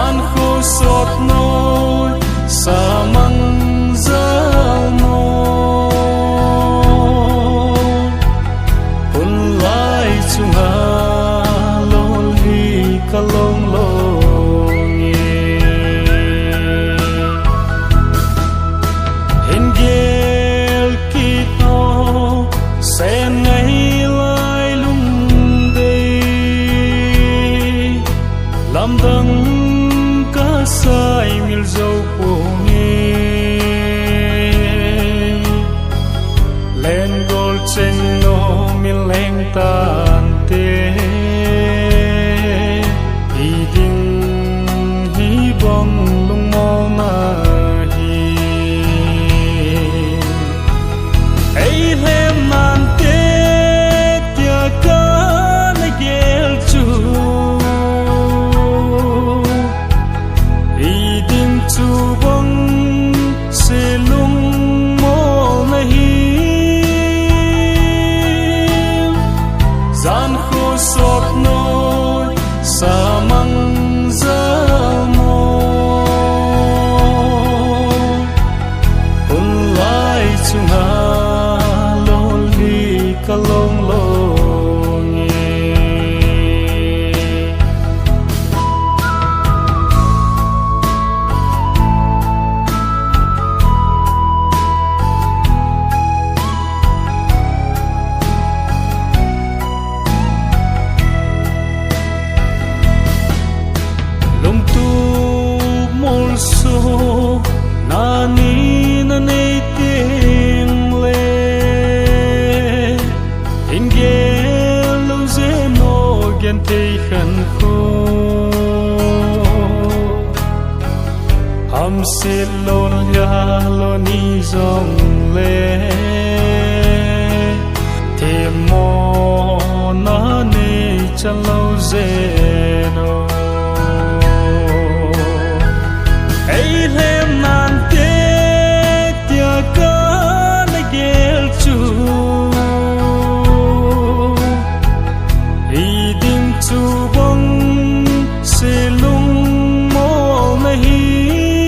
gian khô sốt nôi sa măng dao môi hôn lại chung hà lô ly ca lông lô nghe hình ghel kỳ to sẽ ngày lại lung đây làm đắng cá sai mil dâu phố nghe lên gol trên nó mil lên tan tê đi đinh hi bom lung mò na hi ấy lên man tê tia cá na gel chu chu bông se lung mô nahi gian khô sốt nôi sa măng dao môi hôn lại chung hà lô ly ca lông lô so nani na nei ting le in ge lo ze no gen te khan kho ham se lon ya lo ni zong le te mo na nei chan lo ze no lên man tê tia cá na gel chu đi đinh chu bông se lung mô nahi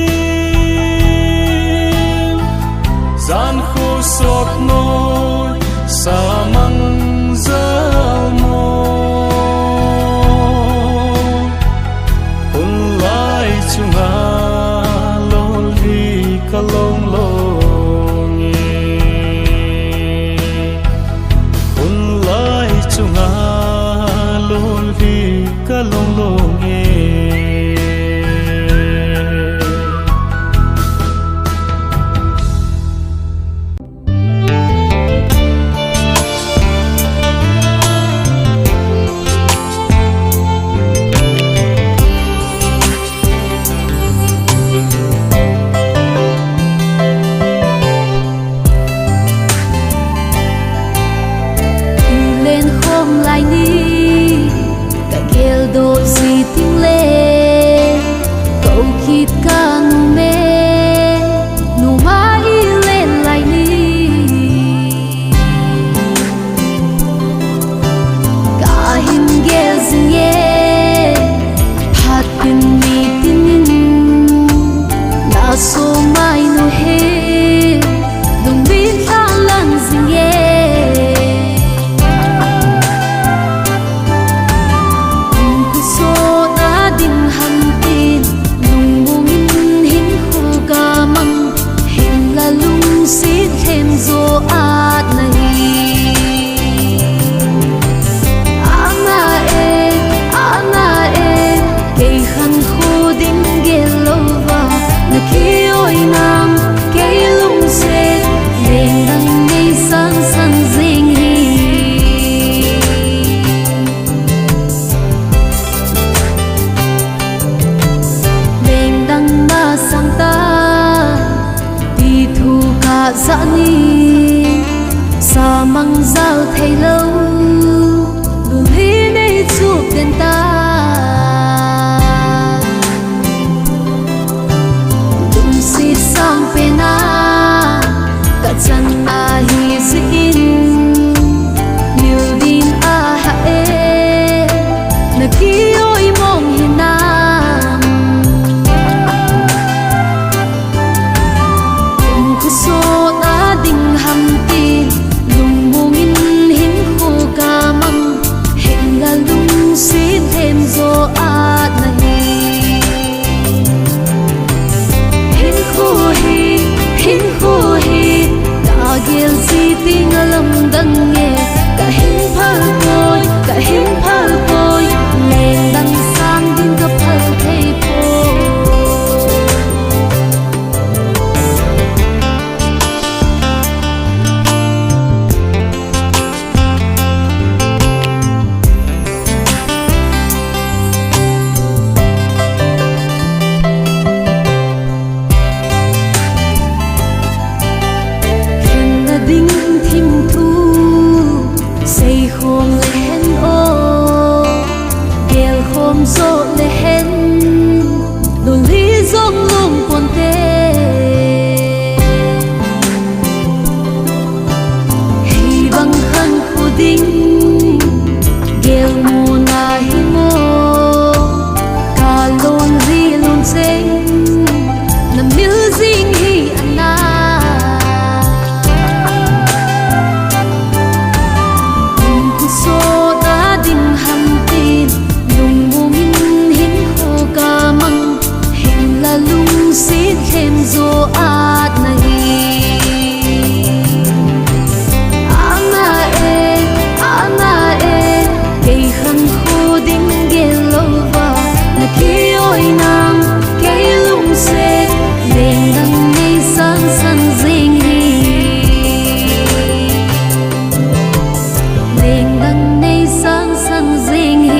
gian khô sốt nôi sa măng dao môi hôn lại chung hà ca lông lô nghe hôn lại chung hà lô ly ca lông lô nghe sa măng dao thay lâu đủ hi nay chuộc tên ta đừng xịt sang phê na cả chân a hi zin liều din a ha e na ki oi mong hi nam lung xít thêm dù át này ana e cây khăn khô đinh ghé lâu vào là khi ôi nàng cây lung xế lên đằng này sáng sáng dinh lên đằng này sáng sáng dinh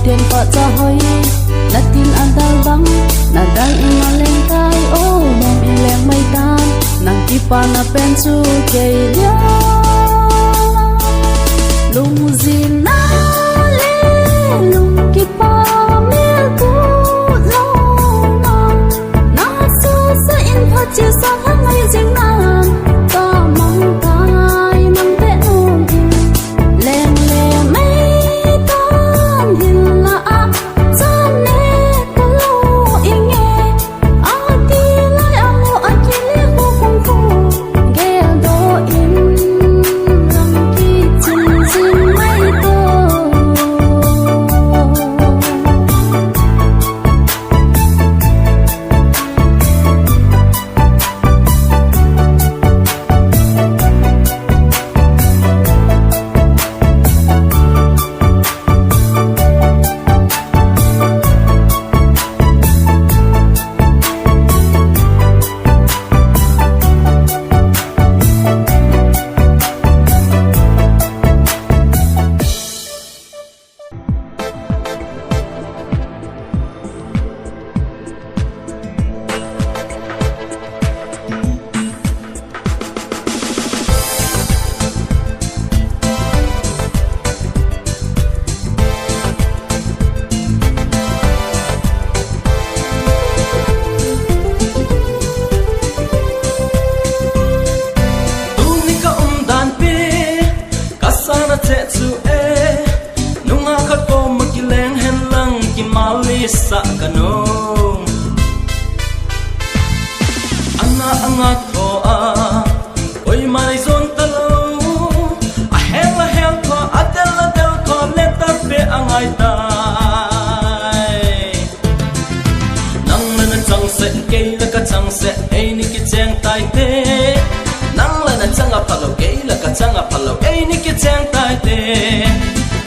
tiền vợ cho hoi là tin an dal bang na dal ina leng tai o mom in leng mai tan nang ti pa na pen chu ke dia lung zin na le lung ki pa mel ku lo na sa kanong anga anga tho a oi mai zon talo a hel tho adel tho let up pe angai tai nang na chang se ke la ka chang se ei ni ki chang tai te nang la na chang a phalo ke la ka chang a phalo ei ni ki chang tai te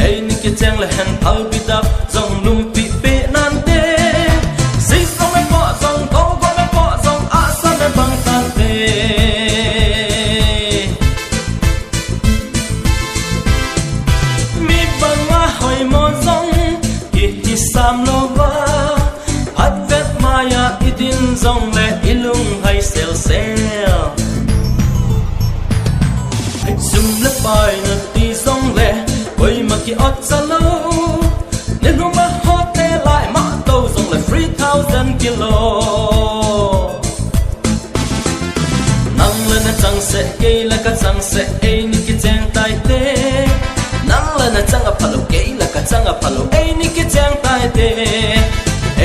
ei ni ki chang la han phal bi dap zong lum pi pe nan te si so me po zong ko ko me po zong a sa me bang tan te mi bang ma hoi mo zong hi sam lo ba at vet maya idin zong le ilung hai sel sel ai zum le bai na ti zong le oi ma ki ot sa lo ne no ma hotel lại ma to zong le 3000 kilo nang le na chang se ke la ka chang se ei ni ki chang tai te nang le na chang a phalo ke la ka chang a phalo ei ni ki chang tai te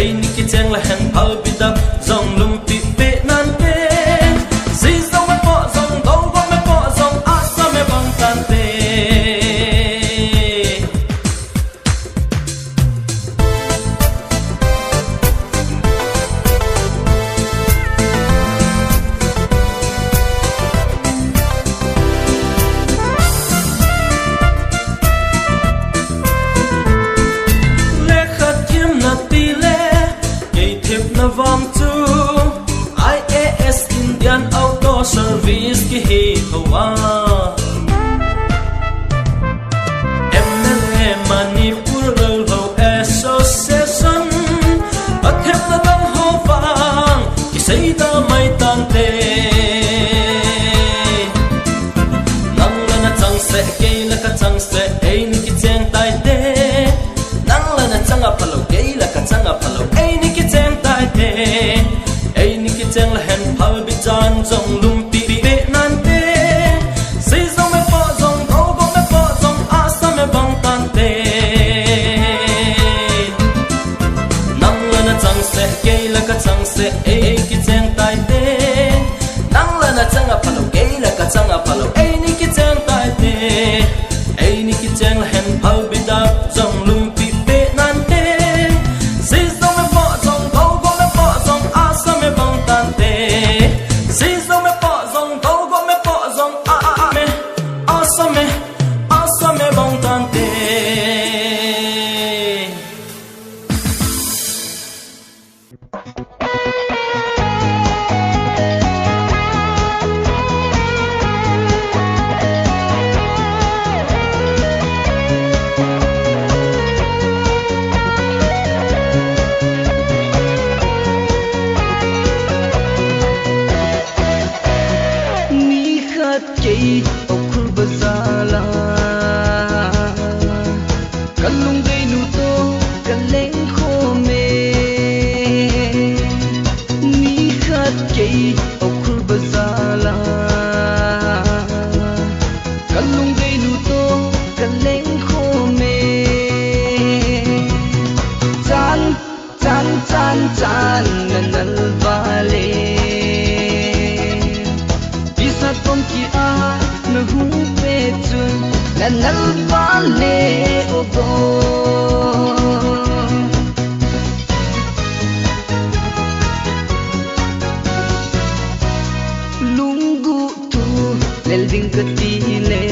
ei ni ki chang la han phal bi dap zong lum pi pe nan te si zong me po zong go go me po zong a sa me bang tan te le khat thiam na ti le ke thep na vam chu IAS Indian Auto Service ki hi hawa MLA Manipur Lo Association athem na dam ho fang ki sei da mai tan te nang la na chang se ke la ka chang se ei ni ki chang tai te nang la na chang a phalo ke la ka chang a phalo ei ni ki chang tai te ei ni ki chang la hen phal bi chan zong lum pi pe nan te si zong me po zong go go me po zong a sa me bang tan te nang la na chang se ke la ka chang se ei ki chang tai te nang la na chang a phalo ke la ka chang a phalo ei ni ki chang tai te ei ni ki chang la hen phal bi dap zong lum pi pe nan te si zong me po zong go go me po zong a sa me bang tan te si zong me po zong go go me po zong a me a sa me bang tan te ni khat ke okhur bazala kalung dei nu to kaleng kho me ni khat ke okhur bazala kalung dei nu to kaleng kho me chan chan chan chan nanal vale isa tom ki a na hu pe chun nanal vale ogo lungu tu lel ding ka ti le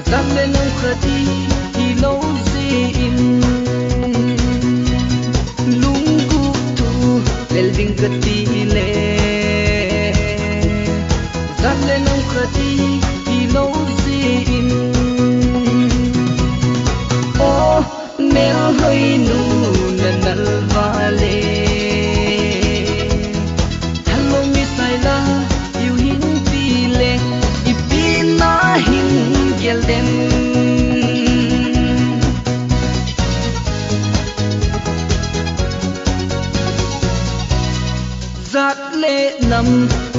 zam le nong khati hi lo zin lungu tu lel ding ka ti le zam le nong khati hi lo zin o nel hoi nu nanal vale hello misaila you hin pi le ipi na hin gel dem zat le nam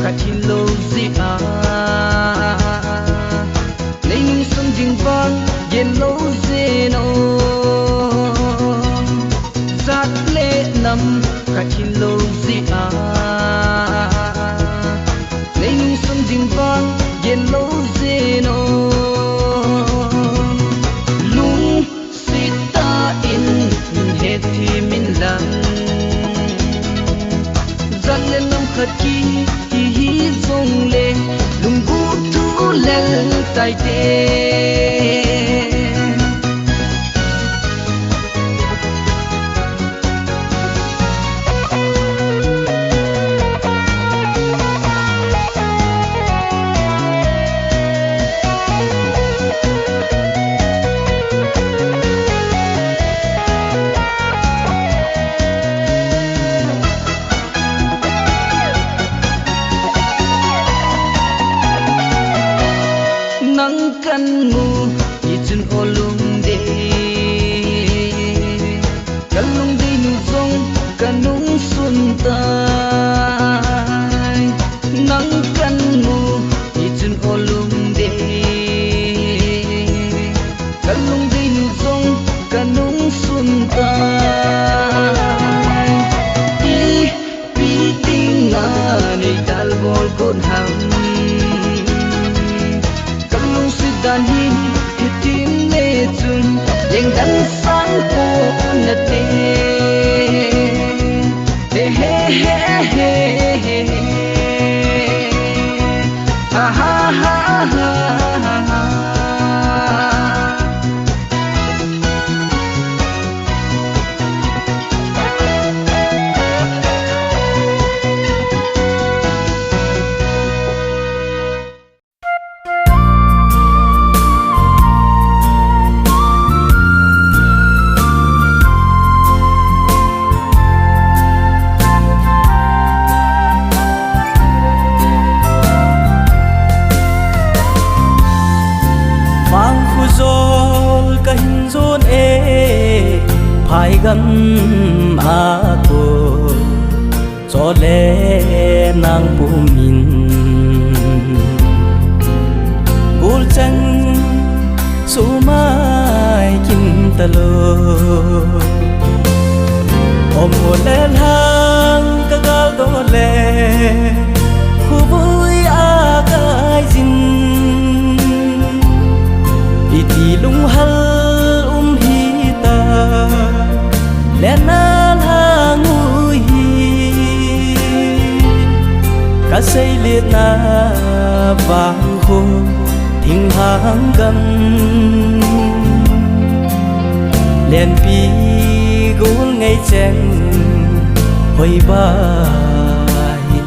khathi lo zi a lening sung jing vang yen lo ze no sát lệ nằm cả chín lâu gì à lấy nung xuân dinh vang yên lâu dê nô lung sita in hết thì mình lặng dần lên năm khát kỳ hi dòng lệ lung vũ thu lên tay tê kan mu itun olung de kalung de nu zong kanung sun tai nang kan mu itun olung de kalung de nu zong kanung sun tai i pi ting na nei dal bol kon ham dan hin hitin le chun yeng dan sang ko na te he he he he ha ha ha ha phai gam a ko cho le nang pu min ul chang su mai kin ta lo om ho le hang ka gal do le khu vui a kai jin iti lung hal lenan hangui ka sei liệt na vang khô thinh hang gam len pi gul ngay chen hoi ba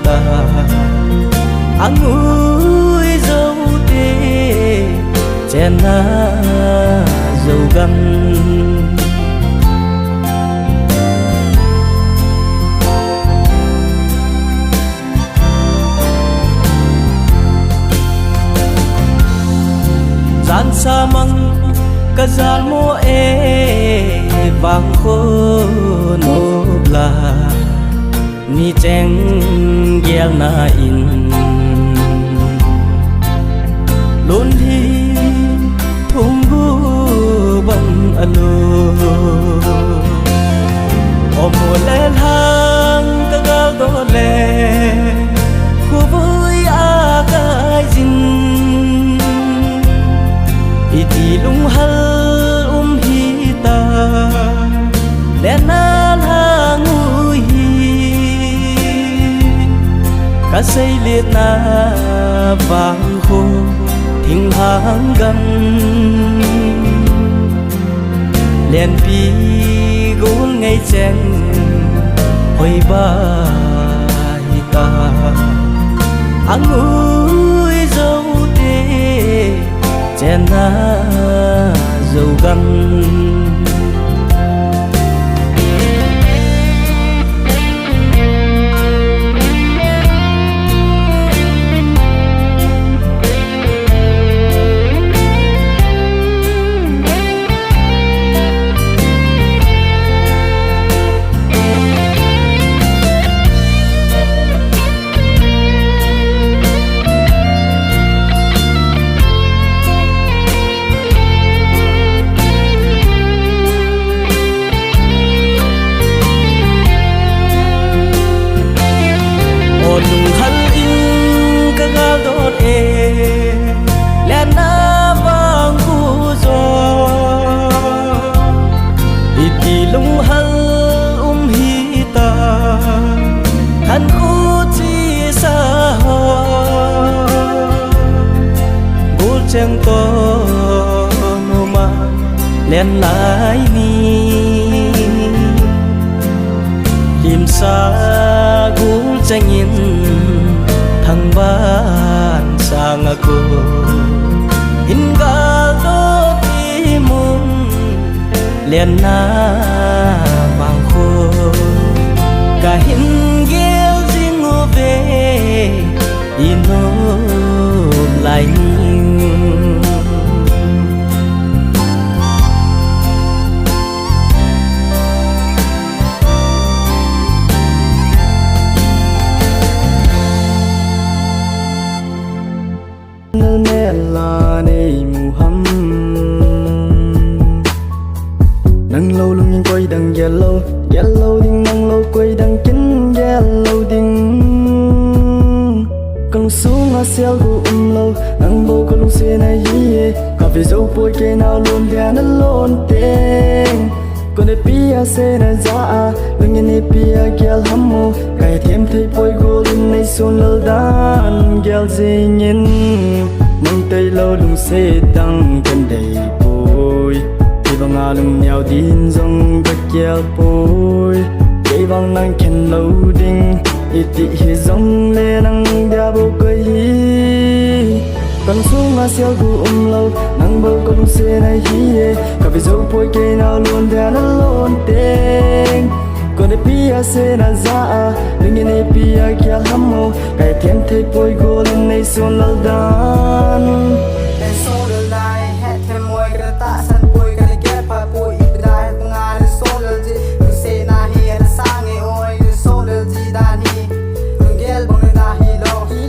ta angui dâu tê chen na dâu gam gian sa măng ka zal mo e vang kho no bla ni cheng gel na in lon hi thum bu ban alo om le hang ka gal do le khu vui a kai jin iti lung hal hi ta lenan hangui ka sei liệt na vang khô thinh hang gam len pi gul ngay chen hoi ba ta angui dâu tê chen na dâu gam liền lại mi liềm xa gũ tranh nhìn thằng ban sang aku hingga lo timun liền na bang khô cả hin gheo riêng về ino lại nè là này mù hâm nâng lâu luôn nhưng quay đằng yellow đinh nâng lâu quay đằng kính yellow đinh con xuống ngã xeo của lâu nâng bầu con xe này gì cà phê dâu bôi cây nào luôn đè nó luôn tên con để pia xe này ra đừng nghe này pia gel hâm cái thêm thấy bôi golden này xuân lơ đan gel gì nhìn nâng tay lâu lùng xe tăng cần đầy bôi thì bằng ngà lùng nhào tin dòng bạch gel bôi cây bằng năng khen lâu đinh ít hi dòng lê năng đa bầu cây con xuống ngã xeo của lâu nâng bầu con xe này hi cà phê dâu bôi cây nào luôn đè nó luôn tên con để pia xe na ra đừng nghe này pia kia hâm mộ cái thêm thấy bôi golden này xuân lal danในโซเดลได้แฮทเทมวยกระตะสันปุยกันแก่พาปุยอีกได้งานในโซเดลจีมึงเซนาฮีนะสร้างไอ้โอ้ยในโซเดลจีดานีมึงเกลบังนาฮีโ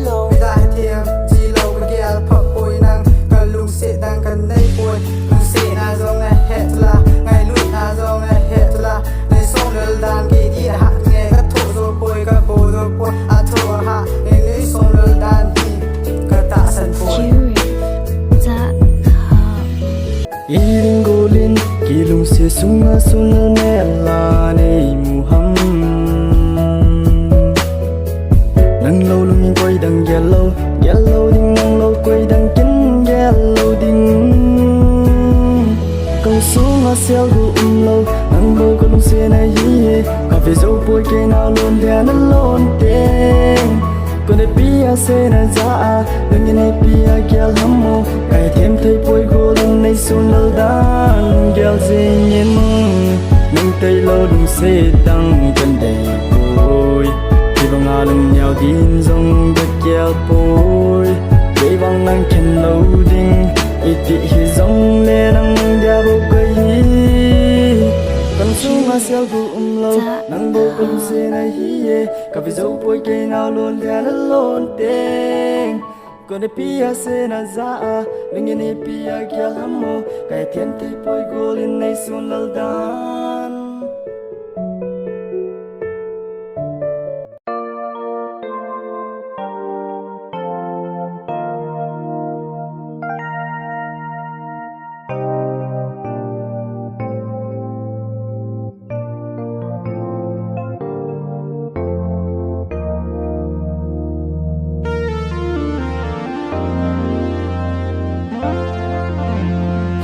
ลไม่ได้เทียมจีโลกันเกลพับปุยนังกันลุงเสดังกันในปุยมึงเซนาซองไงแฮทละไงลุยนาซองไงแฮทละในโซเดลดานกีดีหักไงก็ถูกโซปุยก็โบโซปุยอาถูกหักไงในโซเดลดานทีกระตะสันปุยIring golin kilung se sunga sunga nela nei mu ham nang lâu lung in quay đằng yellow ding nang lâu quay đằng kính yellow ding con xuống ngã xeo của lâu nang bầu con xe này hi cà phê dâu bôi cây nào luôn đè nó luôn tên con để pia xe na ra đừng nghe này pia gel hâm mộ cái thêm thấy bôi golden này xuân lal dan gel gì nhìn nâng tay lâu đừng xe tăng chân đầy bôi khi bằng ngà lưng nhào tin dòng bạch gel bôi để bằng năng khen lâu đinh ít hi dòng lê năng đeo bầu cây con xuống ngã xeo của lâu nâng bầu con xe này hi cà phê dâu bôi cây nào luôn đè nó luôn tên con để pia xe na ra đừng nghe này pia gel hâm mộ cái thêm thấy bôi golden này xuân lal dan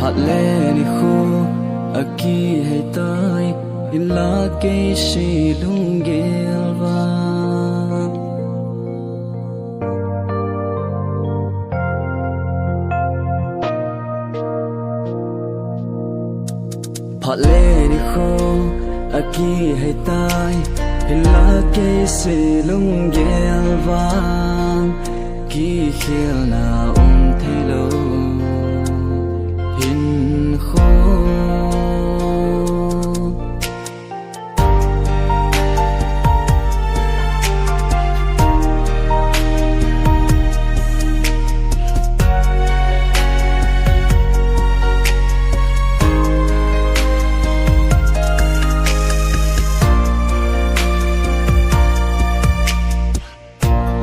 Hạt lê ni khô aki hay tai illa ke shi lung gelwa Hạt lê ni khô aki hay tai illa ke shi lung gelwa ki khel na thay lo hin khô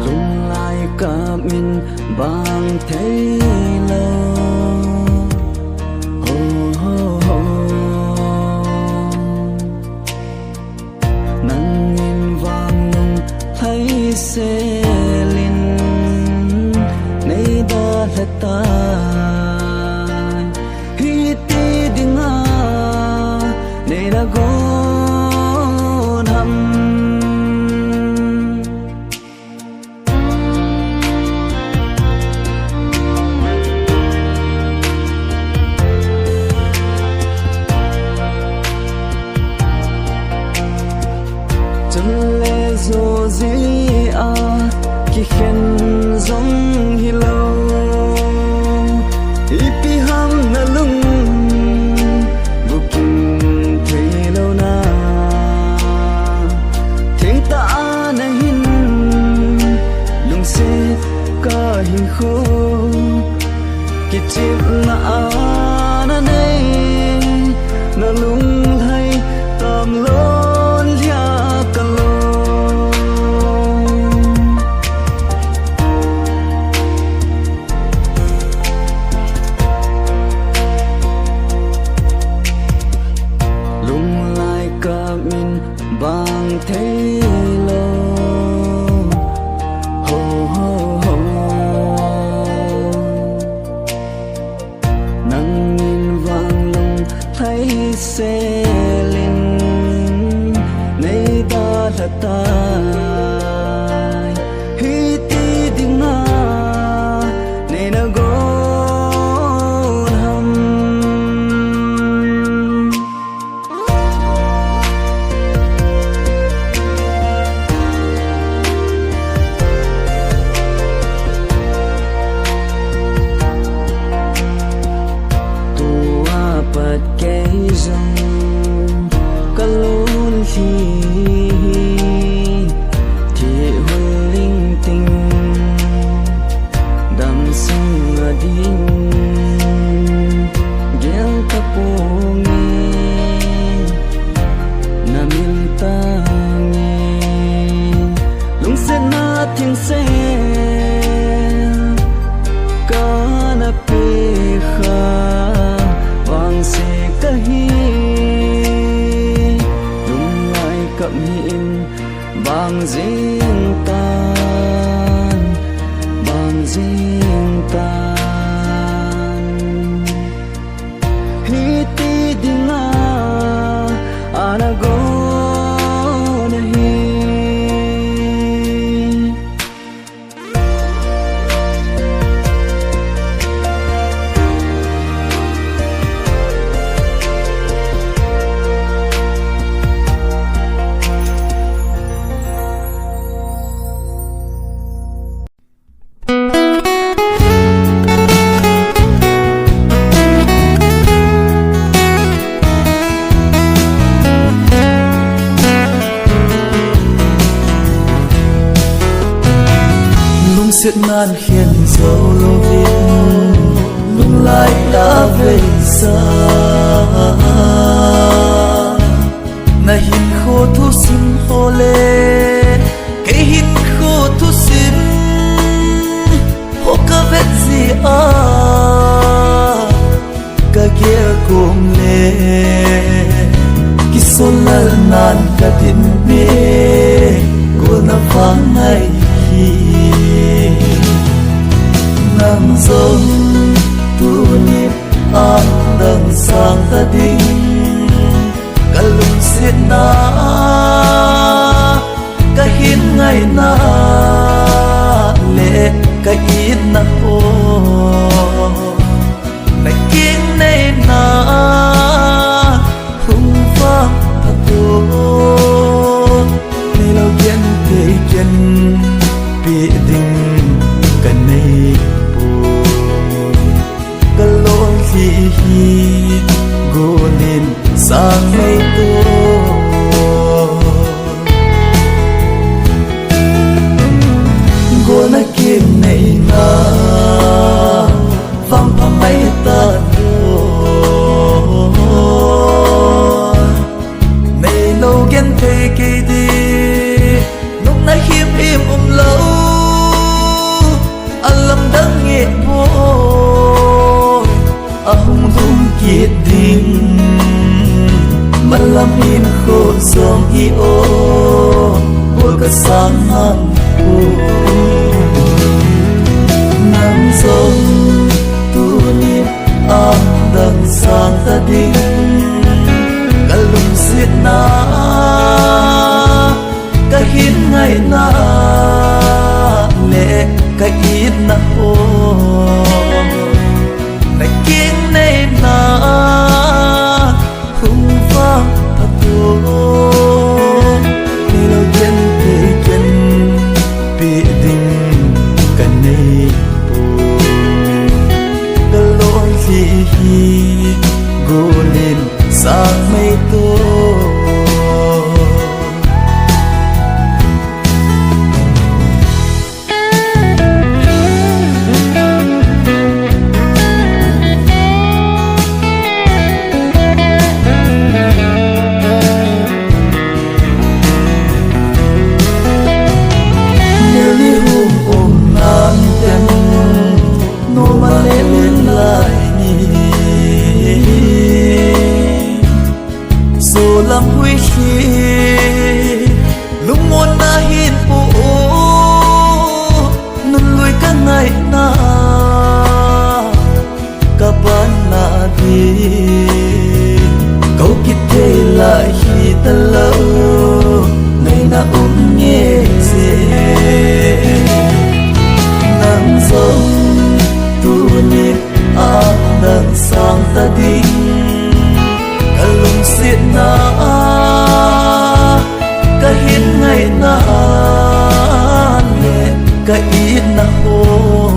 lung lai cả min bang thấy xe linh nay đã là ta hi ti đi ngã chân lê dô dĩ à khi khen giống hi lâu ipi ham na lung buking thấy lâu na thiên ta na hin lung se ka hin khu ki chip na na nei na lung hay tam lon lia ka lo lung lai ka min bang thấy lo ho ho ho nang nhìn vang lung thấy xe linh nay ta là tai hi ti ding na nay na gon ham tua pat cây rong kalon hi thì hôn linh tinh đam sung ở đinh ghel ta po nghe na min ta nghe lung se na thiên se ka na pe kha vang se ka hi lung lai cậm hin bang riêng tan hi ti dinga ana go na hi lung siết nan khiên dấu lô viên lung lại đã về xa na hin khô thu xin hô lê cái hin khô thu xin hô ca vết gì à ca kia cùng lê ki sol nan ka tin mê cô na vang ngày nang dông tu nip an đằng sang ta đinh cả lung xiết na cả hin ngày na lệ cả ít na ô này kinh này na hung vang thật tốt này lâu kiến thế kiến bị đình cả này bù cả lối khi gô nên sang ngày tốt gô na kim này na vang pa mai ta này lâu kiến thế kỳ đi lúc nãy khiêm im lâu alam đang nghe vội hung dung kiệt đình malam in khô song hi ô ôi cả sáng hằng nắng sông tu niệm an đằng sang ta đinh cả lùng xiết na cả hin ngày na lệ cả ít na ô này kiến này na hung vang thật tốt này là na nghe dễ nắng gió tu niệm nắng sang ta đi cả lùng xiết na cả hít ngày na nè cả ít na hồ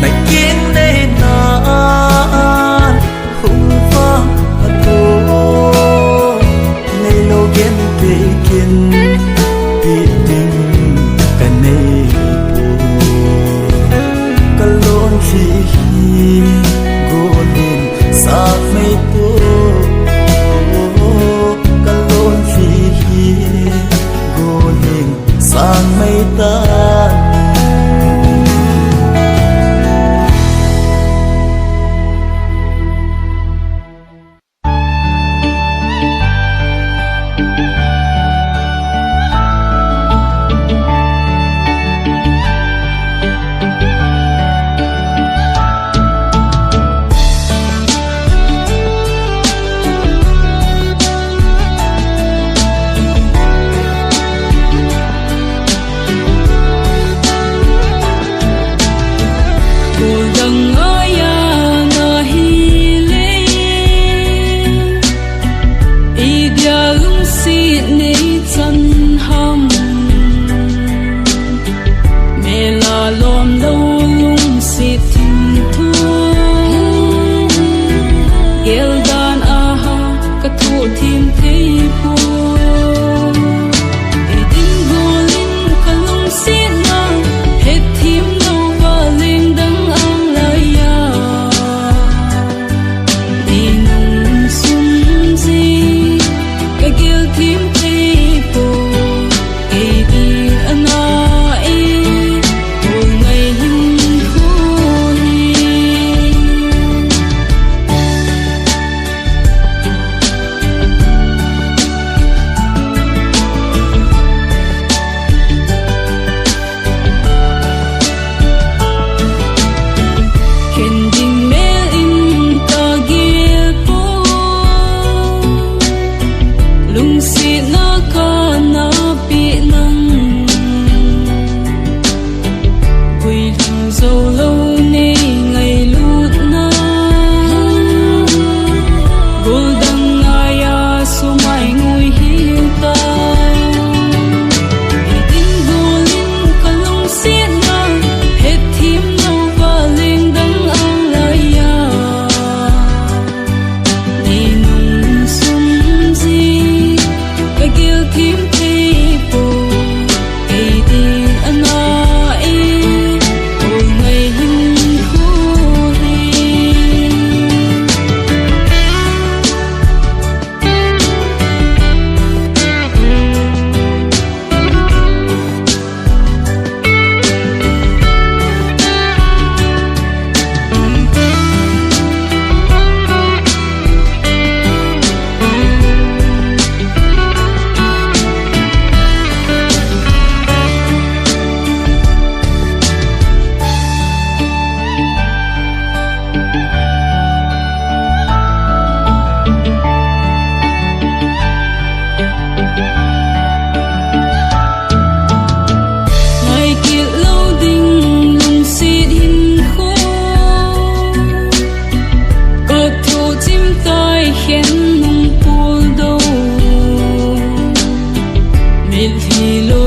này kiến đây na hùng vang tô này lâu ghen kề kiên bị tình cả này cả lon khi golden sa mây tô cả lon khi golden sang mây tan. Hãy subscribe